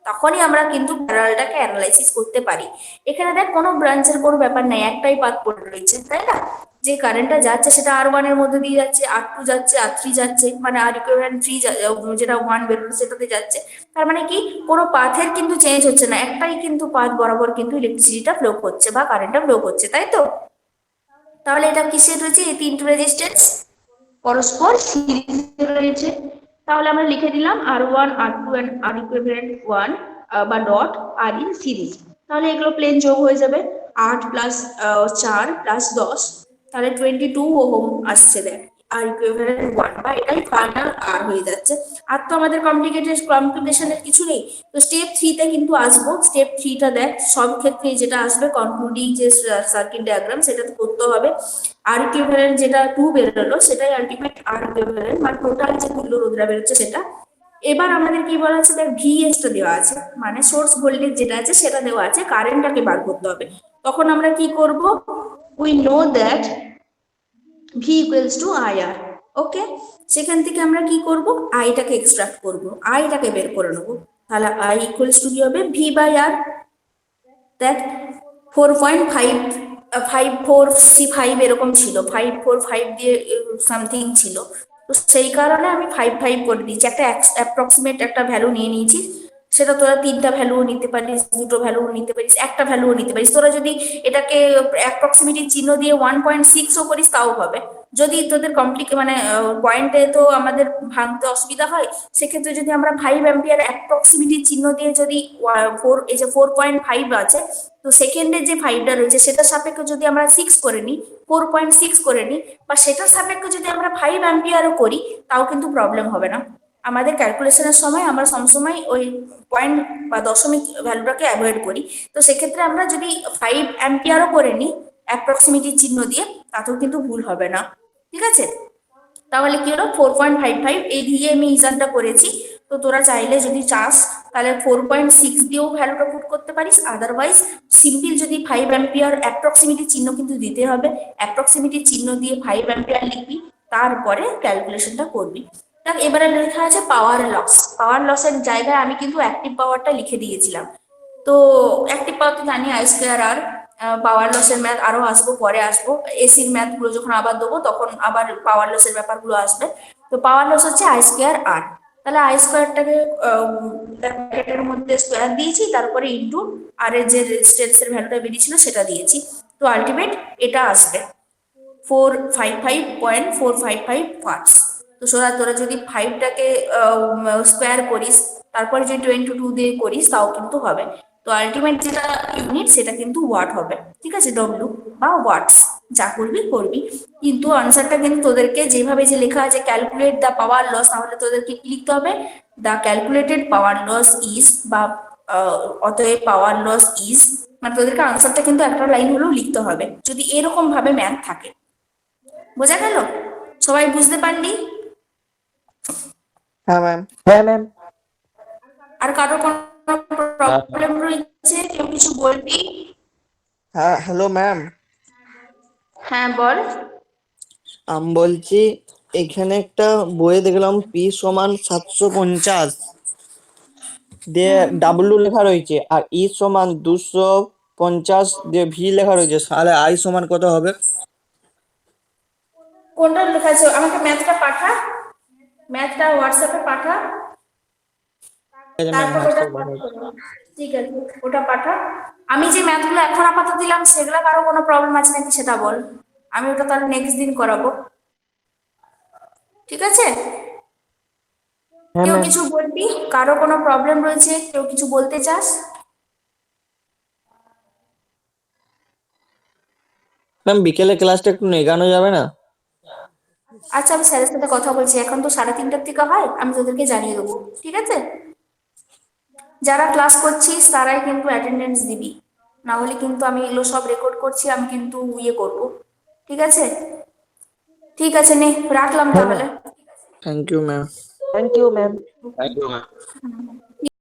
তখনই আমরা কিন্তু প্যারালালটাকে অ্যানালাইসিস করতে পারি। এখানে দেখ কোনো ব্রাঞ্চের কোনো ব্যাপার নাই, একটাই পাথ পড়ে রয়েছে, তাই না? যে কারেন্টটা যাচ্ছে সেটা R1 এর মধ্যে দিয়ে যাচ্ছে, R2 যাচ্ছে, R3 যাচ্ছে, মানে R ইকুইভ্যালেন্ট 3 যেটা 1 বেরোলো সেটাতে যাচ্ছে। তার মানে কি কোনো পাথের কিন্তু চেঞ্জ হচ্ছে না, একটাই কিন্তু পাথ বরাবর কিন্তু ইলেকট্রিসিটিটা ফ্লো করছে বা কারেন্টটা ফ্লো করছে, তাই তো? তাহলে এটা কিসের রয়েছে? এই তিনটে রেজিস্ট্যান্স পরস্পর সিরিজে রয়েছে। তাহলে আমরা লিখে দিলাম R1 R2 and R equivalent 1 বা ডট আর ইন সিরিজ। তাহলে এগুলো প্লেন যোগ হয়ে যাবে, 8 প্লাস 4 প্লাস 10, তাহলে 22 ওহম আসছে। দেখ আর ইকুইভ্যালেন্ট 1 বা এটাই ফাইনাল আর হয়ে যাচ্ছে। আর তো আমাদের কমপ্লিকেশনের কিছু নেই। তো স্টেপ 3 তে কিন্তু আসবো। স্টেপ 3 টা দেখ সব ক্ষেত্রে যেটা আসবে কনক্লুডিং যে সার্কিট ডায়াগ্রাম সেটা তো করতে হবে। আর ইকুইভ্যালেন্ট যেটা 2 বেরোলো সেটাই আলটিমেট আর ইকুইভ্যালেন্ট, মানে টোটাল যে তুল্য রোধটা বেরোচ্ছে সেটা। এবার আমাদের কি বলা আছে? দেখ ভিএস টা দেওয়া আছে, মানে সোর্স ভোল্টেজ যেটা আছে সেটা দেওয়া আছে, কারেন্টটাকে বার করতে হবে। তখন আমরা কি করব? We know that V equals to IR, ওকে। সেখান থেকে আমরা কি করব? আইটাকে এক্সট্রাক্ট করব, আইটাকে বের করে নেব। তাহলে I ইকুয়ালস টু কি হবে? V by R। দেখ 4.5 এরকম ছিল, 545 দিয়ে সামথিং ছিল, তো সেই কারণে আমি 55 করে দিয়েছি, একটা অ্যাপ্রক্সিমেট একটা ভ্যালু নিয়ে নিয়েছি। সেটা তোরা 3টা ভ্যালুও নিতে পারিস, 2টো ভ্যালুও নিতে পারিস, একটা ভ্যালুও নিতে পারিস। তোরা যদি এটাকে অ্যাপ্রক্সিমেটি চিহ্ন দিয়ে 1.6ও করিস তাও হবে। যদি তোদের মানে পয়েন্টে তো আমাদের ভাঙতে অসুবিধা হয়, সেক্ষেত্রে যদি আমরা 5 অ্যাম্পিয়ার অ্যাপ্রক্সিমেটি চিহ্ন দিয়ে যদি 4.5 আছে, তো সেকেন্ডের যে 5টা রয়েছে সেটার সাপেক্ষে যদি আমরা 6 করে নিই, 4.6 করে নিই, বা সেটার সাপেক্ষে যদি আমরা 5 অ্যাম্পিয়ারও করি, তাও কিন্তু প্রবলেম হবে না। আমাদের ক্যালকুলেশনের সময় আমরা সবসময় ওই পয়েন্ট বা দশমিক ভ্যালুটাকে অ্যাভয়েড করি। তো সেক্ষেত্রে আমরা যদি 5 অ্যাম্পিয়ারও করে নিই অ্যাপ্রক্সিমেটি চিহ্ন দিয়ে, তাতেও কিন্তু ভুল হবে না, ঠিক আছে। তাহলে কি হলো? 4.55 এই দিয়ে আমি হিসাবটা করেছি। তো তোরা চাইলে যদি চাস তাহলে 4.6 দিয়েও ভ্যালুটা পুট করতে পারিস, আদারওয়াইজ সিম্পল যদি 5 অ্যাম্পিয়ার অ্যাপ্রক্সিমেটি চিহ্ন কিন্তু দিতে হবে, অ্যাপ্রক্সিমেটি চিহ্ন দিয়ে 5 অ্যাম্পিয়ার লিখবি, তারপরে ক্যালকুলেশনটা করবি। দেখ এবারে লেখা আছে পাওয়ার লস। পাওয়ার লসের জায়গায় আমি কিন্তু অ্যাক্টিভ পাওয়ারটা লিখে দিয়েছিলাম। তো অ্যাক্টিভ পাওয়ার তো জানি I² আর পাওয়ার লসের ম্যাথ আরো আসবো, পরে আসবো, এসির ম্যাথ গুলো যখন আবার দেবো তখন আবার পাওয়ার লসের ব্যাপারগুলো আসবে। তো পাওয়ার লস হচ্ছে I² আর, তাহলে I²টাকে ব্র্যাকেটের মধ্যে স্কোয়ার দিয়েছি, তারপরে ইন্টু আর এর যে রেজিস্ট্যান্সের ভ্যালুটা বেরিয়েছিল সেটা দিয়েছি। তো আলটিমেট এটা আসবে 455.455 ওয়াটস। তো তোরা যদি 5টাকে স্কোয়ার করিস, তারপরে যদি 22 দিয়ে করিস তাও কিন্তু হবে। তো আলটিমেট যেটা ইউনিট সেটা কিন্তু ওয়াট হবে, ঠিক আছে, ডব্লিউ বা ওয়াটস, যা করবি করবি। কিন্তু আনসারটা কিন্তু তোদেরকে যেভাবে যে লেখা আছে ক্যালকুলেট দ্য পাওয়ার লস, তাহলে তোদেরকে কি লিখতে হবে? The calculated power loss is, বা অতএব পাওয়ার লস ইজ, মানে তোদেরকে আনসারটা কিন্তু একটা লাইন হলেও লিখতে হবে যদি এরকম ভাবে ম্যাথ থাকে। বোঝা গেল? সবাই বুঝতে পারলি? হ্যাঁ ম্যাম। হ্যাঁ ম্যাম। আর কারো কোনো প্রবলেম রয়েছে? কেউ কিছু বলবি? হ্যাঁ হ্যালো ম্যাম, হ্যাঁ বল। আমি বলছি এখানে একটা বইয়ে দেখলাম পি সমান 750 দিয়ে ডাব্লু লেখা রয়েছে, আর ই সমান 250 দিয়ে ভি লেখা রয়েছে, তাহলে আই সমান কত হবে? কোনটা লেখা আছে? আমাকে ম্যাথটা পাঠা, ম্যাথটা হোয়াটসঅ্যাপে পাঠা, ম্যাম তারপর ওটা হোয়াটসঅ্যাপ solve করবো। ঠিক আছে, ওটা পাঠা। আমি যে ম্যাথগুলো এখন আপাতত দিলাম সেগুলো কারো কোনো প্রবলেম আছে নাকি সেটা বল, আমি ওটা তাহলে নেক্সট দিন করাবো। ঠিক আছে? হ্যাঁ কেউ ম্যাম। কিছু বলবি? কারো কোনো প্রবলেম রয়েছে? কেউ কিছু বলতে চাস? ম্যাম বিকেলে ক্লাসটা একটু এগানো যাবে না? আচ্ছা, আমি স্যারের সাথে কথা বলছি, এখন তো 3:30 থেকে হয়, আমি তোদেরকে জানিয়ে দেবো। ঠিক আছে? যারা ক্লাস করছিস তারাই কিন্তু অ্যাটেন্ডেন্স দিবি, না হলে কিন্তু আমি এগুলো সব রেকর্ড করছি, আমি কিন্তু ইয়ে করব। ঠিক আছে? ঠিক আছে, নে রাখলাম হ্যাঁ তাহলে। Ma'am. Thank you ma'am. Thank you ma'am. Thank you ma'am.